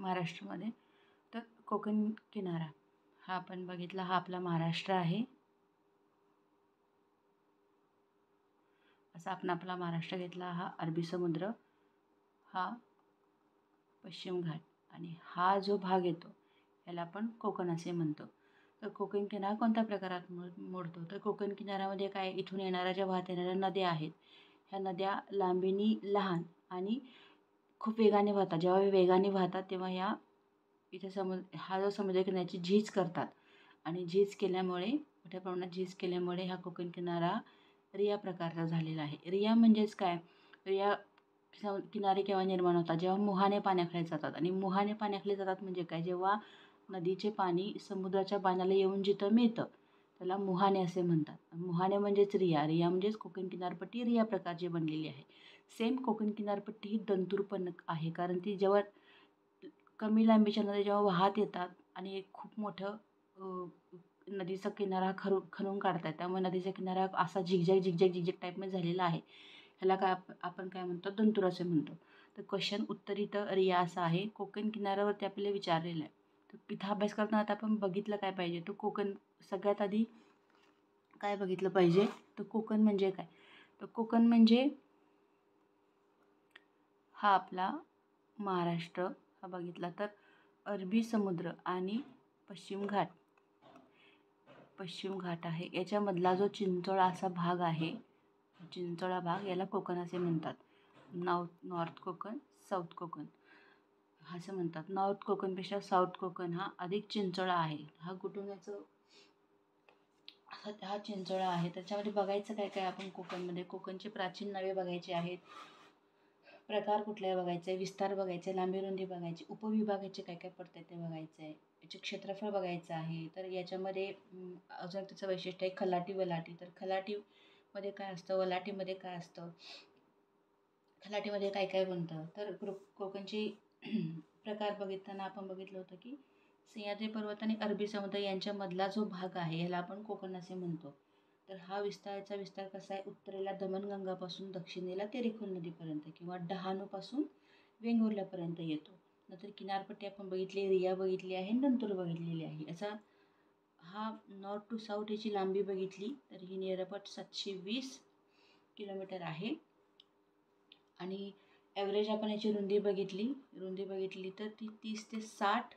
महाराष्ट्रामध्ये. तर कोकण किनारा हा आपण बघितला, हा आपला महाराष्ट्र आहे. असा आपण आपला महाराष्ट्र घेतला. हा अरबी समुद्र, हा पश्चिम घाट आणि हा जो भाग येतो याला आपण कोकण असे म्हणतो. तर कोकण किनारा कोणत्या प्रकारात मोडतो? तर कोकण किनाऱ्यामध्ये काय, इथून येणाऱ्या ज्या वाहत येणाऱ्या नद्या आहेत, ह्या नद्या लांबीनी लहान आणि खूप वेगाने वाहतात. जेव्हा वेगाने वाहतात तेव्हा इथे हा जो समुद्र किनाऱ्याची झीज करतात आणि झीज केल्यामुळे, मोठ्या प्रमाणात झीज केल्यामुळे हा कोकण किनारा रिया प्रकारचा झालेला आहे. रिया म्हणजेच काय? रिया किनारे केव्हा निर्माण होतात? जेव्हा मुहाने पाण्याखाली जातात. आणि मुहाने पाण्याखाली जातात म्हणजे काय? जेव्हा नदीचे पाणी समुद्राच्या पाण्याला येऊन जिथं मिळतं त्याला मुहाने असे म्हणतात. मुहाने म्हणजेच रिया. रिया म्हणजेच कोकण किनारपट्टी रिया प्रकारची बनलेली आहे. सेम कोकण किनारपट्टी ही दंतूर पण आहे, कारण ती जेव्हा कमी लांबीच्या नद्या जेव्हा वाहत येतात आणि एक खूप मोठं नदीचा किनारा खणून काढतात, त्यामुळे नदीचा किनारा असा झिगझॅग टाईपमध्ये झालेला आहे. ह्याला काय आपण काय म्हणतो? दंतूर असे म्हणतो. तर क्वेश्चन उत्तर इथं रिया असा आहे. कोकण किनाऱ्यावरती आपल्याला विचारलेलं आहे. तर इथं अभ्यास करताना आता आपण बघितलं काय पाहिजे? तर कोकण सगळ्यात आधी काय बघितलं पाहिजे? तर कोकण म्हणजे काय? तर कोकण म्हणजे हा आपला महाराष्ट्र हा बघितला तर अरबी समुद्र आणि पश्चिम घाट आहे. याच्यामधला जो चिंचोळा असा भाग आहे, चिंचोळा भाग, याला कोकण असे म्हणतात. नॉर्थ कोकण, साऊथ कोकण असं म्हणतात. नॉर्थ कोकणपेक्षा साऊथ कोकण हा अधिक चिंचोळा आहे. हा कुठून याचं हा चिंचोळा आहे. त्याच्यामध्ये बघायचं काय काय आपण कोकणमध्ये? कोकणचे प्राचीन नावे बघायचे आहेत, प्रकार कुठले बघायचे, विस्तार बघायचे, लांबी रुंदी बघायची, उपविभागाचे काय काय पडतात ते बघायचं आहे, याचे क्षेत्रफळ बघायचं आहे. तर याच्यामध्ये अजून त्याचं वैशिष्ट्य आहे खलाटी वलाटी. तर खलाटीमध्ये काय असतं, वलाटीमध्ये काय असतं, खलाटीमध्ये काय काय बनतं? तर कोकणची प्रकार बघितताना आपण बघितलं होतं की सह्याद्री पर्वत आणि अरबी समुद्र यांच्यामधला जो भाग आहे ह्याला आपण कोकण असे म्हणतो. तर हा विस्तार कसा आहे? उत्तरेला दमणगंगापासून दक्षिणेला तेरेखोल नदीपर्यंत किंवा डहाणूपासून वेंगुर्ल्यापर्यंत येतो. नंतर किनारपट्टी आपण बघितली, रिया बघितली आहे, दंतूर बघितलेली आहे. याचा हा नॉर्थ टू साऊथ याची लांबी बघितली तर ही निअरअबाउट 720 किलोमीटर आहे. आणि ॲव्हरेज आपण याची रुंदी बघितली तर ती 30 ते 60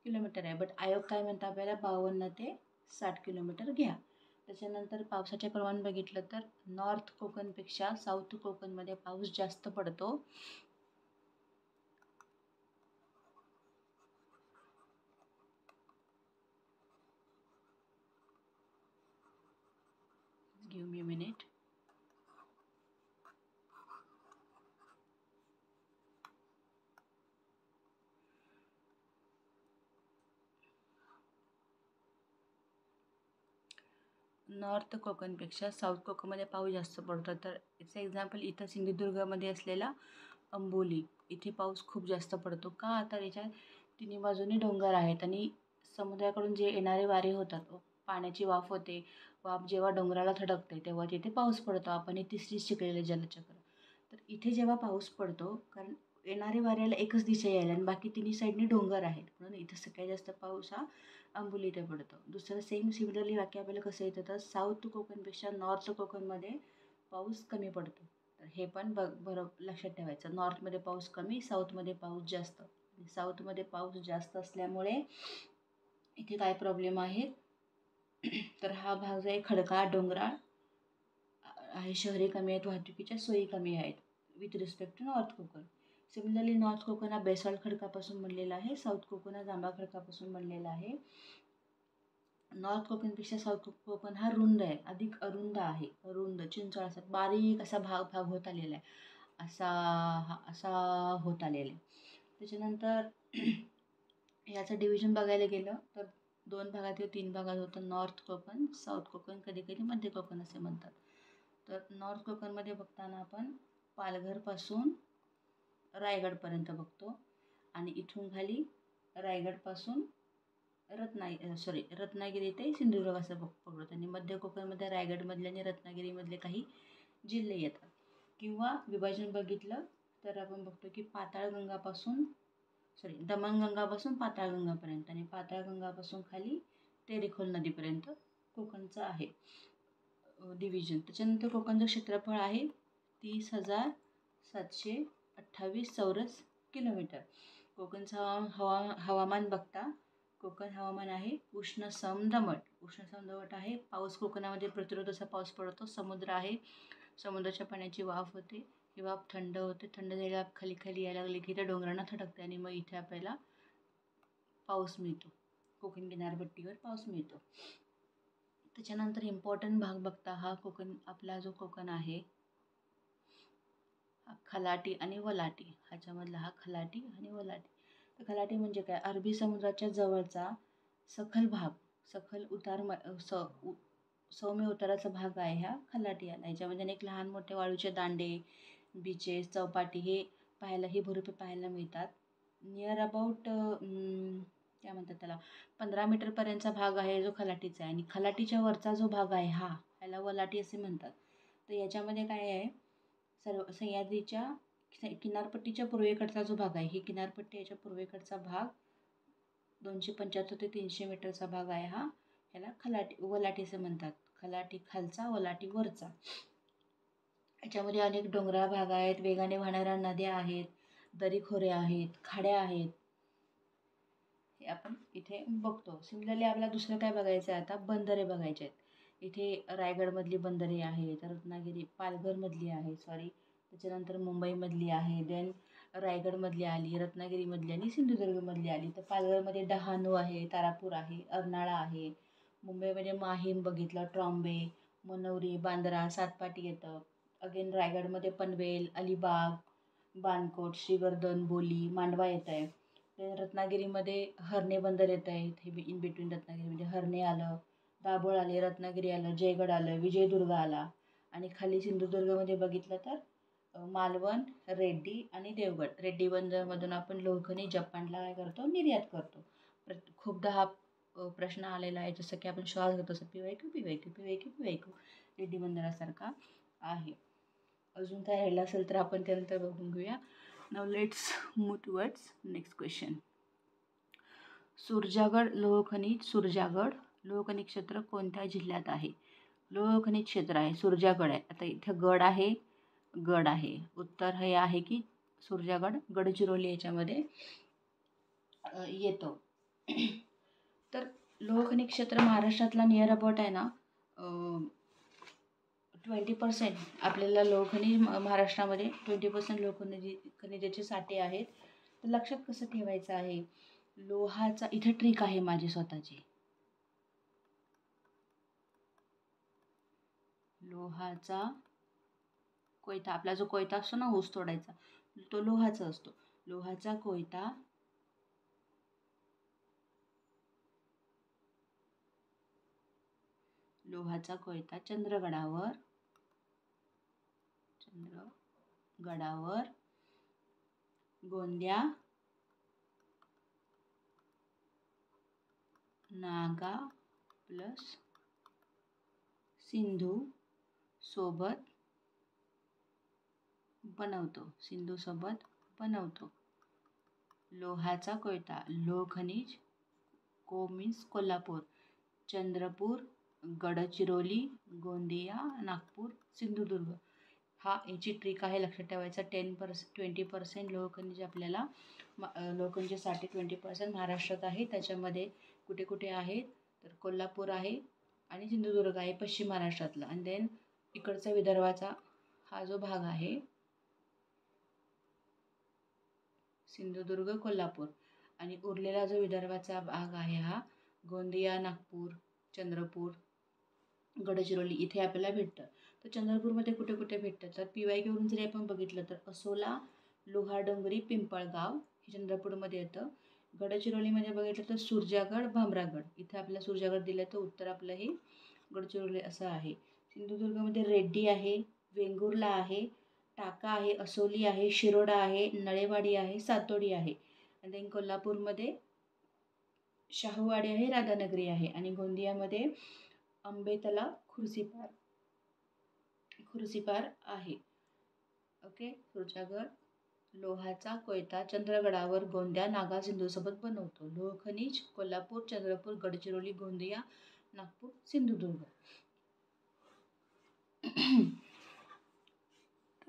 किलोमीटर आहे. बट आयोग काय म्हणतं आपल्याला 52 ते 60 किलोमीटर घ्या. त्याच्यानंतर पावसाचे प्रमाण बघितलं तर नॉर्थ कोकणपेक्षा साऊथ कोकणमध्ये पाऊस जास्त पडतो. Give me a minute. North कोकणपेक्षा साऊथ कोकणमध्ये पाऊस जास्त पडतो. तर याचं एक्झाम्पल इथं सिंधुदुर्गामध्ये असलेला अंबोली, इथे पाऊस खूप जास्त पडतो. का? तर याच्या तिन्ही बाजूनी डोंगर आहेत आणि समुद्राकडून जे येणारे वारे होतात, पाण्याची वाफ होते, वाफ जेव्हा डोंगराला थडकते तेव्हा तिथे पाऊस पडतो. आपण हे तिसरीच शिकलेले जलचक्र. तर इथे जेव्हा पाऊस पडतो, कारण येणारे वाऱ्याला एकच दिशा यायला आणि बाकी तिन्ही साईडनी डोंगर आहेत, म्हणून इथं सगळ्यात जास्त पाऊस हा अंबोली इथे पडतो. दुसरं सिमिलरली वाक्य आपल्याला कसं येतं? तर साऊथ कोकणपेक्षा नॉर्थ कोकणमध्ये पाऊस कमी पडतो. तर हे पण लक्षात ठेवायचं. नॉर्थमध्ये पाऊस कमी, साऊथमध्ये पाऊस जास्त. साऊथमध्ये पाऊस जास्त असल्यामुळे इथे काय प्रॉब्लेम आहे? तर हा भाग जो आहे खडकाळ डोंगराळ आहे, शहरे कमी आहेत, वाहतुकीच्या सोयी कमी आहेत with respect to north Konkan. Similarly north Konkan हा बेसाल्ट खडकापासून बनलेला आहे, साऊथ कोकण हा जांभा खडकापासून बनलेला आहे. नॉर्थ कोकणपेक्षा साऊथ कोकण हा रुंद आहे, अधिक अरुंद आहे. रुंद चिंचोळा असा बारीक असा भाग होत आलेला आहे, असा होत आलेला आहे. त्याच्यानंतर याचं डिव्हिजन बघायला गेलं तर 2 भागात किंवा 3 भागात होतं. नॉर्थ कोकण, साऊथ कोकण, कधी कधी मध्य कोकण असे म्हणतात. तर नॉर्थ कोकणमध्ये बघताना आपण पालघरपासून रायगडपर्यंत बघतो आणि इथून खाली रायगडपासून रत्नागिरी ते सिंधुदुर्ग असं पकडतो. आणि मध्य कोकणमध्ये रायगडमधले आणि रत्नागिरीमधले काही जिल्हे येतात. किंवा विभाजन बघितलं तर आपण बघतो की पाताळगंगापासून दमणगंगापासून पाताळगंगापर्यंत आणि पाताळगंगापासून खाली तेरेखोल नदीपर्यंत कोकणचं आहे डिव्हिजन. त्याच्यानंतर कोकणचं क्षेत्रफळ आहे 30,728 चौरस किलोमीटर. कोकणचं हवामान बघता कोकण हवामान आहे उष्ण सम दमट आहे. पाऊस कोकणामध्ये प्रतिरोध असा पाऊस पडतो. समुद्र आहे, समुद्राच्या पाण्याची वाफ होते, ही वाफ थंड होते, थंड झाल्याला खाली खाली यायला लागली की त्या डोंगरांना थटकते आणि मग इथे आपल्याला पाऊस मिळतो. कोकण किनारपट्टीवर पाऊस मिळतो. त्याच्यानंतर इम्पॉर्टंट भाग बघता हा कोकण आपला जो कोकण आहे खलाटी आणि वलाटी ह्याच्यामधला हा खलाटी आणि वलाटी. तर खलाटी म्हणजे काय, अरबी समुद्राच्या जवळचा सखल भाग, सखल उतार सौम्य उताराचा भाग आहे ह्या खलाटी आला. ह्याच्यामध्ये अनेक लहान मोठे वाळूचे दांडे, बीचेस, चौपाटी हे भरपूर पाहायला मिळतात. नियर अबाउट काय म्हणतात त्याला 15 मीटरपर्यंतचा भाग आहे जो खलाटीचा आहे आणि खलाटीच्या वरचा जो भाग आहे ह्याला वलाटी असे म्हणतात. तर याच्यामध्ये काय आहे, सह्याद्रीच्या किनारपट्टीच्या पूर्वेकडचा जो भाग आहे, ही किनारपट्टी याच्या पूर्वेकडचा भाग 275 ते 300 मीटरचा भाग आहे ह्याला वलाटी असे म्हणतात. खलाटी खालचा, वलाटी वरचा. याच्यामध्ये अनेक डोंगराळ भाग आहेत, वेगाने वाहणाऱ्या नद्या आहेत, दरीखोरे आहेत, खाड्या आहेत, हे आपण इथे बघतो. सिमिलरली आपल्याला दुसरं काय बघायचं आहे, आता बंदरे बघायचे आहेत. इथे रायगडमधली बंदरे आहेत, पालघरमधली आहे त्याच्यानंतर मुंबईमधली आहे, देन रायगडमधली आली, रत्नागिरीमधली आणि सिंधुदुर्गमधली आली. तर पालघरमध्ये डहाणू आहे, तारापूर आहे, अर्नाळा आहे. मुंबईमध्ये माहीम बघितलं, ट्रॉम्बे, मनोरी, बांद्रा, सातपाटी येतं. अगेन रायगडमध्ये पनवेल, अलिबाग, बाणकोट, श्रीवर्धन, बोली, मांडवा येत आहे. रत्नागिरीमध्ये हर्णे बंदर येत आहे. इथे इन बिटवीन रत्नागिरीमध्ये हर्णे आलं, दाभोळ आले, रत्नागिरी आलं, जयगड आलं, विजयदुर्ग आला आणि खाली सिंधुदुर्गमध्ये बघितलं तर मालवण, रेड्डी आणि देवगड. रेड्डी बंदरमधून आपण लोहखनिज जपानला काय करतो, निर्यात करतो. खूपदा हा प्रश्न आलेला आहे, जसं की आपण श्वास घेतो तसं PYQ रेड्डी बंदरासारखा आहे. अजून काय राहिलं असेल तर आपण त्यानंतर बघून घेऊया. नाव let's move towards next question. Surjagarh लोहखनिज क्षेत्र कोणत्या जिल्ह्यात आहे? लोहखनिज क्षेत्र आहे, सुरजागड आहे. आता इथं गड आहे. उत्तर हे आहे की सुरजागड, गडचिरोली याच्यामध्ये येतो. तर लोहखनिज क्षेत्र महाराष्ट्रातला नियर अबाउट आहे ना 20% आपल्याला लोहखनिज महाराष्ट्रामध्ये 20% खनिजाचे साठे आहेत. तर लक्षात कसं ठेवायचं आहे, लोहाचा इथे ट्रिक आहे माझी स्वतःची. लोहाचा कोयता, आपला जो कोयता असतो ना ऊस तोडायचा, तो लोहाचा असतो. लोहाचा कोयता चंद्रगडावर गोंदिया, नागा प्लस सिंधू सोबत बनवतो. लोहाचा कोयता, लोहखनिज, मीन्स कोल्हापूर, चंद्रपूर, गडचिरोली, गोंदिया, नागपूर, सिंधुदुर्ग. याची ट्रिक आहे, लक्षात ठेवायचा. 20% लोहखनिज आपल्याला लोहखनिज साठे 20% महाराष्ट्रात आहे. त्याच्यामध्ये कुठे कुठे आहेत तर कोल्हापूर आहे आणि सिंधुदुर्ग आहे पश्चिम महाराष्ट्रातला. आणि देन इकडचा विदर्भाचा हा जो भाग आहे सिंधुदुर्ग, कोल्हापूर, आणि उरलेला जो विदर्भाचा भाग आहे हा गोंदिया, नागपूर, चंद्रपूर, गडचिरोली इथे आपल्याला भेटतं. तर चंद्रपूरमध्ये कुठे कुठे भेटतं तर PYQवरून जरी आपण बघितलं तर असोला, लोहाडोंगरी, पिंपळगाव हे चंद्रपूरमध्ये येतं. गडचिरोलीमध्ये बघितलं तर सुरजागड, भामरागड, इथं आपल्याला सुरजागड दिलं तर उत्तर आपलं हे गडचिरोली असं आहे. सिंधुदुर्गमध्ये रेड्डी आहे, वेंगुर्ला आहे, टाका आहे, असोली आहे, शिरोडा आहे, नळेवाडी आहे, सातोडी आहे. आणि देन कोल्हापूरमध्ये शाहूवाडी आहे, राधानगरी आहे. आणि गोंदियामध्ये अंबेतला, खुर्सीपार आहे. ओके, सुरजागड, लोहाचा कोयता चंद्रगडावर गोंदिया नागा सिंधूसोबत बनवतो. लोह खनिज कोल्हापूर, चंद्रपूर, गडचिरोली, गोंदिया, नागपूर, सिंधुदुर्ग.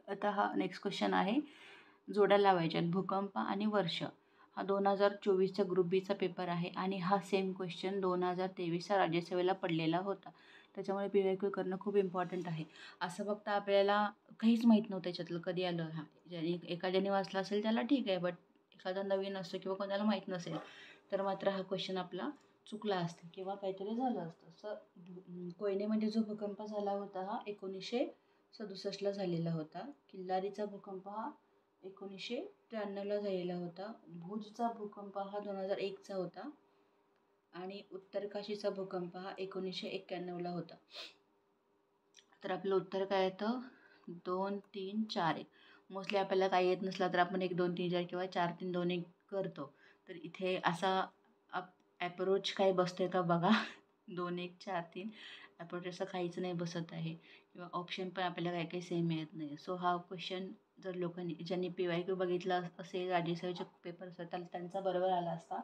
आता हा नेक्स्ट क्वेश्चन आहे, जोड्या लावायच्या आहेत. भूकंप आणि वर्ष हा 2024चा ग्रुप बीचा पेपर आहे आणि हा सेम क्वेश्चन 2023च्या राज्यसेवेला पडलेला होता. त्याच्यामुळे PYQ करणं खूप इम्पॉर्टंट आहे. असं फक्त आपल्याला काहीच माहीत नव्हतं त्याच्यातलं कधी आलं. हा ज्याने एखाद्याने वाचला असेल त्याला ठीक आहे, बट एखादा नवीन असतो किंवा कोणाला माहीत नसेल तर मात्र हा क्वेश्चन आपला चुकला असतं किंवा काहीतरी झालं असतं. कोयनेमध्ये जो भूकंप झाला होता हा 1967ला झालेला होता. किल्लारीचा भूकंप हा 1993ला झालेला होता. भुजचा भूकंप हा 2001चा होता आणि उत्तरकाशीचा भूकंप हा 1991ला होता. तर आपलं उत्तर काय येतं? 2, 3, 4, 1. मोस्टली आपल्याला काही येत नसला तर आपण 1, 2, 3, 4 किंवा 4, 3, 2, 1 करतो. तर इथे असा ॲप्रोच काही बसतोय का बघा. 2, 1, 4, 3 ॲप्रोच असं काहीच नाही बसत आहे किंवा ऑप्शन पण आपल्याला काही काही सेम मिळत नाही. सो हा क्वेश्चन जर लोकांनी ज्यांनी PYQ बघितला असेल राज्यसेवेचे पेपर असेल तर त्यांचा बरोबर आला असता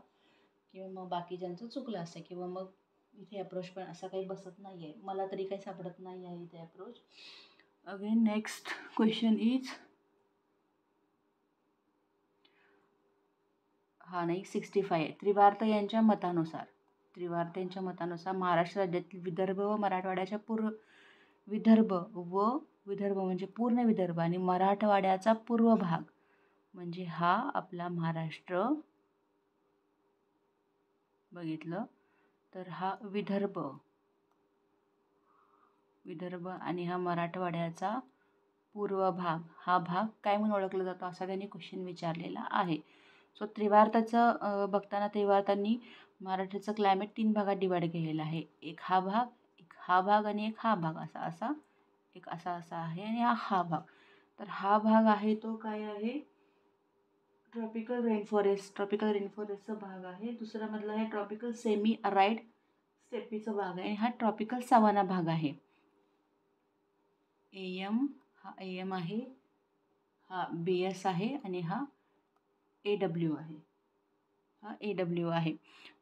किंवा मग बाकीच्यांचं चुकलं असतं किंवा मग इथे अप्रोच पण असा काही बसत नाही आहे. मला तरी काही सापडत नाही आहे इथे approach. Again next question is हा नाही 65. त्रिवार्त यांच्या मतानुसार महाराष्ट्र राज्यातील विदर्भ व मराठवाड्याच्या विदर्भ म्हणजे पूर्ण विदर्भ आणि मराठवाड्याचा पूर्व भाग म्हणजे हा आपला महाराष्ट्र बघितलं तर हा विदर्भ आणि हा मराठवाड्याचा पूर्व भाग, हा भाग काय म्हणून ओळखला जातो असा त्यांनी क्वेश्चन विचारलेला आहे. सो त्रिवार्ताचं बघताना त्रिवार्तांनी महाराष्ट्राचं क्लायमेट 3 भागात डिवाइड केलेलं आहे. एक हा भाग आणि एक हा भाग एक असा आहे आणि हा भाग. तर हा भाग आहे तो काय आहे? ट्रॉपिकल रेनफॉरेस्टचा भाग आहे. दुसरा मधला आहे ट्रॉपिकल सेमी अराइड स्टेपीचा भाग आहे आणि हा ट्रॉपिकल सवाना भाग आहे. AM आहे, हा BS आहे आणि हा AW आहे.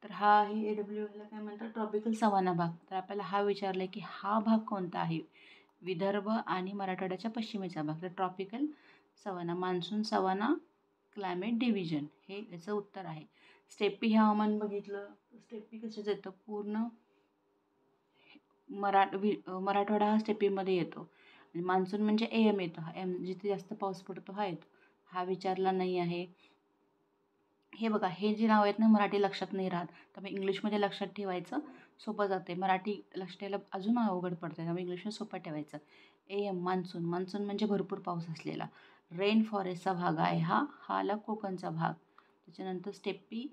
तर हा आहे AWला काय म्हणतात? ट्रॉपिकल सवाना भाग. तर आपल्याला हा विचारला की हा भाग कोणता आहे? विदर्भ आणि मराठवाड्याच्या पश्चिमेचा भाग. तर tropical savanna, monsoon savanna climate division हे याचं उत्तर आहे. स्टेपी हवामान बघितलं, स्टेपी कशाचं येतं? पूर्ण मराठवाडा हा स्टेपीमध्ये येतो आणि मान्सून म्हणजे AM येतो. हा जिथे जास्त पाऊस पडतो हा येतो. हा विचारला नाही आहे. हे बघा, हे जे नाव आहेत ना मराठी लक्षात नाही राहत, त्यामुळे इंग्लिशमध्ये लक्षात ठेवायचं, सोपं जाते. मराठी लक्षात ठेवायला अजून अवघड पडतं, त्यामुळे इंग्लिशमध्ये सोपं ठेवायचं. AM मान्सून म्हणजे भरपूर पाऊस असलेला. रेन फॉरेस्टचा भाग आहे हा आला कोकणचा भाग. त्याच्यानंतर स्टेपी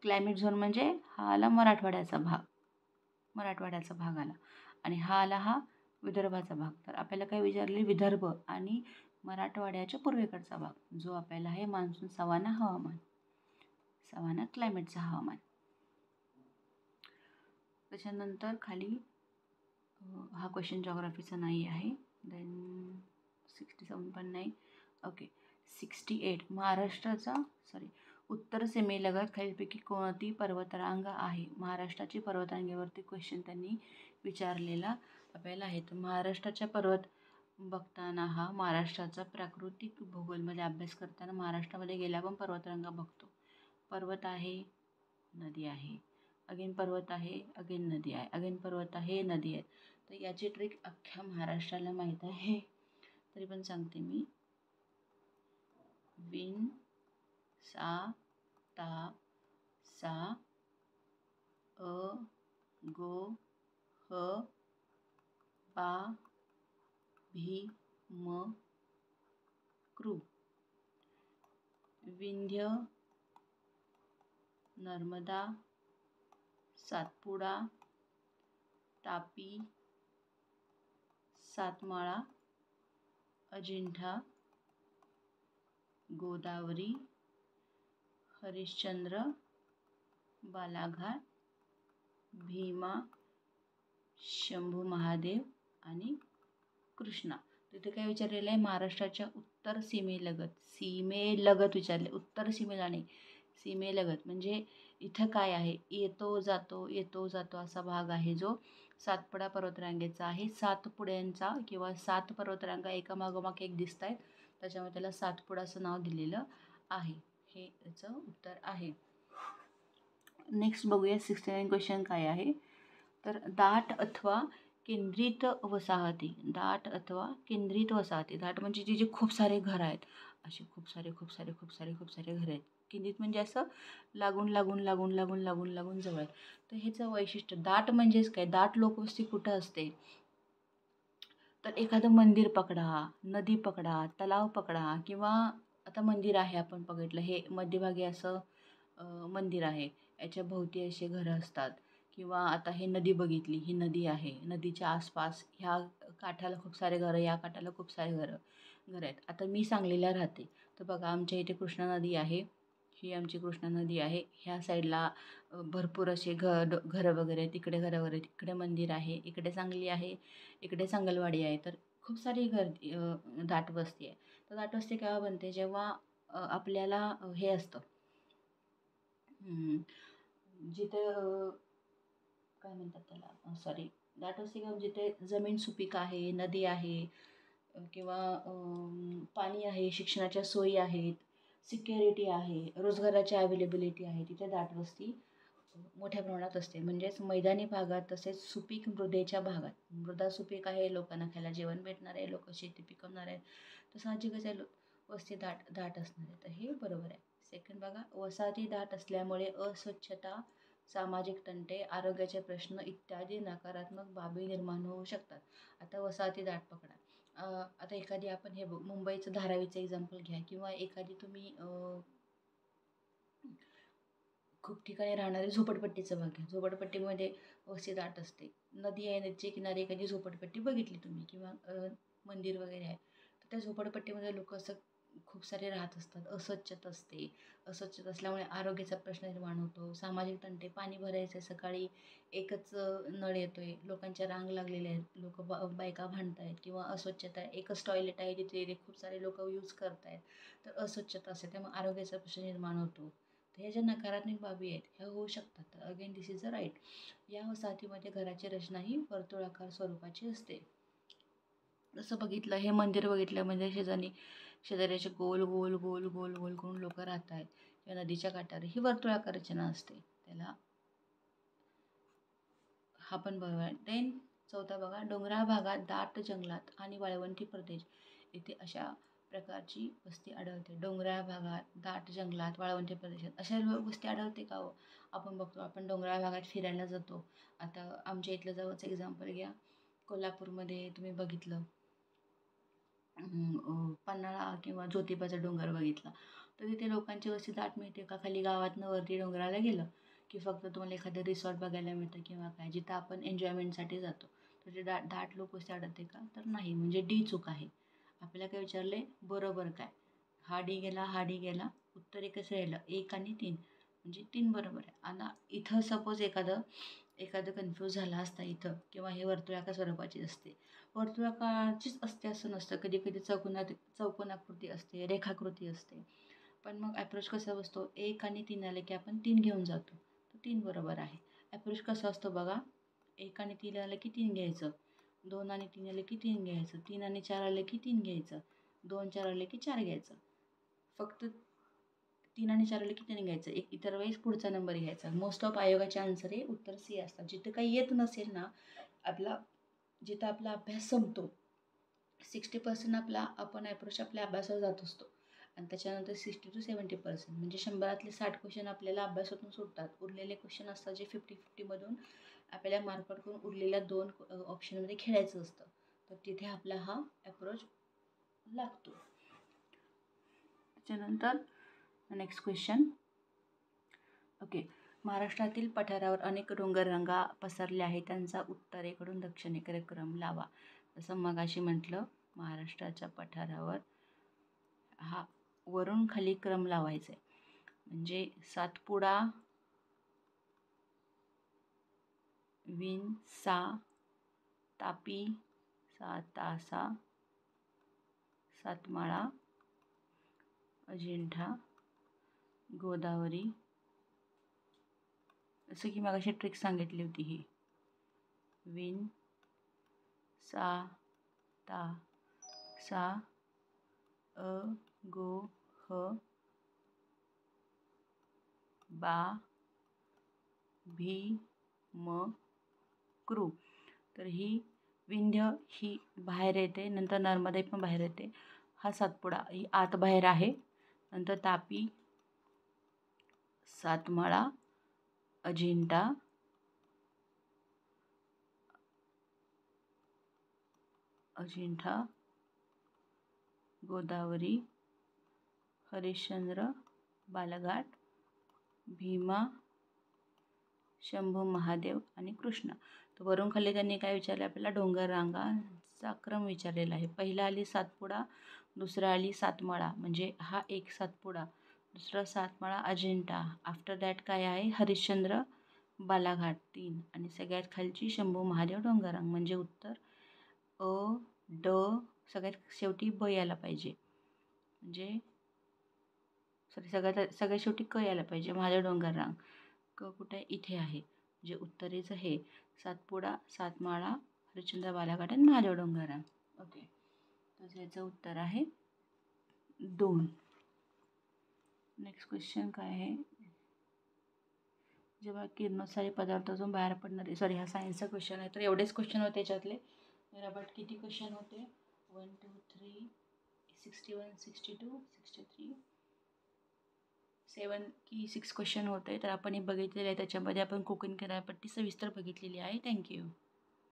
क्लायमेट झोन म्हणजे हा आला मराठवाड्याचा भाग आला आणि हा आला हा विदर्भाचा भाग. तर आपल्याला काय विचारले? विदर्भ आणि मराठवाड्याच्या पूर्वेकडचा भाग जो आपल्याला आहे मान्सून सवाना क्लायमेटचा हवामान. त्याच्यानंतर खाली हा क्वेश्चन जॉग्राफीचा नाही आहे. देन 67 पण नाही. ओके, 68 उत्तर सीमेलगत खालीलपैकी कोणती पर्वतरांग आहे? महाराष्ट्राची पर्वतरांगेवरती क्वेश्चन त्यांनी विचारलेला आपल्याला आहे. तर महाराष्ट्राच्या पर्वत बघताना हा महाराष्ट्राचा प्राकृतिक भूगोलमध्ये अभ्यास करताना महाराष्ट्रामध्ये गेल्या पण पर्वतरांगा बघतो. पर्वत आहे, नदी आहे, अगेन पर्वत आहे, अगेन नदी आहे, अगेन पर्वत आहे, नदी आहे. तर याची ट्रिक अख्ख्या महाराष्ट्राला माहीत आहे, तरी पण सांगते मी. विन सा ता सा गो ह पा भी म कृ. विंध्य, नर्मदा, सातपुडा, तापी, सातमाळा, अजिंठा, गोदावरी, हरिश्चंद्र, बालाघाट, भीमा, शंभू महादेव आणि कृष्णा. तिथे काय विचारलेलं आहे, महाराष्ट्राच्या उत्तर सीमेलगत विचारले, उत्तर सीमेला नाही, सीमेलगत म्हणजे इथं काय आहे, येतो जातो असा भाग आहे जो सातपुडा पर्वतरांगेचा आहे. सातपुड्यांचा किंवा 7 पर्वतरांगा एकामागोमाग एक दिसत आहेत, त्याच्यामुळे त्याला सातपुडा असं नाव दिलेलं आहे. हे याचं उत्तर आहे. नेक्स्ट बघूया 69 क्वेश्चन काय आहे. तर दाट अथवा केंद्रित वसाहती, दाट अथवा केंद्रित वसाहती, दाट म्हणजे जी खूप सारे घर आहेत, असे खूप सारे घर आहेत. केंद्रित म्हणजे असं लागून जवळ आहेत. तर ह्याचं वैशिष्ट्य, दाट म्हणजेच काय, दाट लोकवस्ती कुठं असते, तर एखादं मंदिर पकडा, नदी पकडा, तलाव पकडा, किंवा आता मंदिर आहे आपण बघितलं, हे मध्यभागी असं मंदिर आहे, याच्या भोवती असे घरं असतात. किंवा आता हे नदी बघितली, ही नदी आहे, नदीच्या आसपास ह्या काठाला खूप सारे घरं, या काठाला खूप सारे घरं आहेत. आता मी सांगलीला राहते, तर बघा आमच्या इथे कृष्णा नदी आहे, ही आमची कृष्णा नदी आहे. ह्या साईडला भरपूर असे घरं वगैरे, तिकडे घरं वगैरे, तिकडे मंदिर आहे, इकडे सांगली आहे, इकडे सांगलवाडी आहे. तर खूप सारी दाट वस्ती आहे. तर दाट वस्ती केव्हा बनते, जेव्हा आपल्याला हे असतं, जिथे काय म्हणतात त्याला, सॉरी, दाट वस्ती किंवा जिथे जमीन सुपीक आहे, नदी आहे, किंवा पाणी आहे, शिक्षणाच्या सोयी आहेत, सिक्युरिटी आहे, रोजगाराची अवेलेबिलिटी आहे, तिथे दाट वस्ती मोठ्या प्रमाणात असते. म्हणजेच मैदानी भागात, तसेच सुपीक मृदेच्या भागात, मृदा सुपीक आहे, लोकांना खायला जेवण भेटणार आहे, लोक शेती पिकवणार आहेत, तर साहजिकच आहे वस्ती दाट असणार आहे. तर हे बरोबर आहे. सेकंड बघा, वसाहती दाट असल्यामुळे अस्वच्छता, सामाजिक तंटे, आरोग्याचे प्रश्न इत्यादी नकारात्मक बाबी निर्माण होऊ शकतात. आता वसाहती दाट पकडा, आता एखादी आपण हे मुंबईचं धारावीचं एक्झाम्पल घ्या, किंवा एखादी तुम्ही खूप ठिकाणी राहणारे झोपडपट्टीचं भाग घ्या. झोपडपट्टीमध्ये वस्ती दाट असते, नदी आहे, नदीच्या किनारी एखादी झोपडपट्टी बघितली तुम्ही, किंवा मंदिर वगैरे आहे, तर त्या झोपडपट्टीमध्ये लोक असं खूप सारे राहत असतात, अस्वच्छता असते. अस्वच्छता असल्यामुळे आरोग्याचा प्रश्न निर्माण होतो, सामाजिक तंटे, पाणी भरायचं सकाळी एकच नळ येतोय, लोकांच्या रांग लागलेल्या आहेत, लोक बायका भांडत आहेत, किंवा अस्वच्छता आहे, एकच टॉयलेट आहे तिथे खूप सारे लोक यूज करत आहेत, तर अस्वच्छता असते, त्यामुळे आरोग्याचा प्रश्न निर्माण होतो. तर ह्या ज्या नकारात्मक बाबी आहेत ह्या होऊ शकतात. तर again this is a right. या वसाहतीमध्ये घराची रचना ही वर्तुळाकार स्वरूपाची असते. जसं बघितलं, हे मंदिर बघितलं म्हणजे शेजारी असे गोल गोल गोल गोल गोल करून लोक राहत आहेत, किंवा नदीच्या काठावर ही वर्तुळाकार रचना असते, त्याला हा पण बरोबर आहे. देन चौथा बघा, डोंगराळ भागात, दाट जंगलात आणि वाळवंटी प्रदेश इथे अशा प्रकारची वस्ती आढळते. डोंगराळ भागात, दाट जंगलात, वाळवंटी प्रदेशात अशा वस्ती आढळते का हो? आपण बघतो, आपण डोंगराळ भागात फिरायला जातो. आता आमच्या इथलं जवळचं एक्झाम्पल घ्या, कोल्हापूरमध्ये तुम्ही बघितलं, पन्हाळा किंवा ज्योतिबाचा डोंगर बघितला, तर तिथे लोकांची वस्ती दाट मिळते का? खाली गावातनं वरती डोंगराला गेलं की फक्त तुम्हाला एखादं रिसॉर्ट बघायला मिळतं, किंवा काय, जिथं आपण एन्जॉयमेंटसाठी जातो, तर ते दाट लोकवस्ती आढळते का? तर नाही. म्हणजे डी चूक आहे. आपल्याला काय विचारले, बरोबर काय, हा डी गेला, उत्तर एकच राहिलं, 1 आणि 3, म्हणजे 3 बरोबर आहे. आता इथं सपोज एखादं कन्फ्यूज झाला असता इथं, किंवा हे वर्तुळाकार स्वरूपाची असते, वर्तुळाकाराचीच असते असं नसतं, कधी कधी चौकोनाकृती असते, रेखाकृती असते. पण मग ॲप्रोच कसा बसतो, 1 आणि 3 आले की आपण 3 घेऊन जातो, तर 3 बरोबर आहे. ॲप्रोच कसा असतो बघा, 1 आणि 3 आलं की 3 घ्यायचं, 2 आणि 3 आले की 3 घ्यायचं, 3 आणि 4 आले की 3 घ्यायचं, 2, 4 आले की 4 घ्यायचं. फक्त 3 आणि 4 आले की 3 घ्यायचं, एक इतर वेळेस पुढचा नंबर घ्यायचा. मोस्ट ऑफ आयोगाचे आन्सर हे उत्तर सी असतात. जिथं काही येत नसेल ना, जिथं आपला अभ्यास संपतो, 60% आपण ॲप्रोच आपल्या अभ्यासावर जात असतो, आणि त्याच्यानंतर 60 to 70% म्हणजे 100रातले 60 क्वेश्चन आपल्याला अभ्यासातून सुटतात. उरलेले क्वेश्चन असतात जे 50-50मधून आपल्याला मार्क करून उरलेल्या 2 ऑप्शनमध्ये खेळायचं असतं. तर तिथे आपला हा ॲप्रोच लागतो. त्याच्यानंतर नेक्स्ट क्वेश्चन. ओके, महाराष्ट्रातील पठारावर अनेक डोंगररांगा पसरल्या आहेत, त्यांचा उत्तरेकडून दक्षिणेकडे क्रम लावा. जसं मगाशी म्हटलं, महाराष्ट्राच्या पठारावर हा वरून खाली क्रम लावायचा आहे. म्हणजे सातपुडा, विंसा, तापी, सातासा, सातमाळा, अजिंठा, गोदावरी, जसं की मगाशी ट्रिक सांगितली होती ही विन, सा, ता, सा, अ, गो, ह, बा, भी, म, क्रू. तर ही विंध्य ही बाहेर येते, नंतर नर्मदा पण बाहेर येते. हा सातपुडा ही आत बाहेर आहे. नंतर तापी, सातमाळा, अजिंठा, गोदावरी, हरिश्चंद्र, बालाघाट, भीमा, शंभू महादेव आणि कृष्णा. तर वरून खाली त्यांनी काय विचारलं आपल्याला, डोंगर रांगांचा क्रम विचारलेला आहे. पहिला आली सातपुडा, दुसरा आली सातमाळा, म्हणजे हा एक सातपुडा, दुसरा सातमाळा अजिंठा. आफ्टर दॅट काय आहे, हरिश्चंद्र, बालाघाट 3 आणि सगळ्यात खालची शंभू महादेव डोंगररांग. म्हणजे उत्तर अ, ड, सगळ्यात शेवटी ब यायला पाहिजे. म्हणजे सगळ्यात शेवटी क यायला पाहिजे. महादेव डोंगररांग क कुठे इथे आहे. म्हणजे उत्तरेचं हे सातपुडा, सातमाळा, हरिश्चंद्र, बालाघाट आणि महादेव डोंगररांग. ओके, तर याचं उत्तर आहे 2. नेक्स्ट क्वेश्चन काय आहे, जेव्हा किरणोत्सारी पदार्थातून बाहेर पडणारे, सॉरी हा सायन्सचा क्वेश्चन आहे. तर एवढेच क्वेश्चन होते याच्यातले. बट किती क्वेश्चन होते, 1 2 3 61 62 63 7 की 6 क्वेश्चन होते. तर आपण हे बघितलेले आहे. त्याच्यामध्ये आपण कोकण किनारपट्टी सविस्तर बघितलेली आहे. थँक्यू.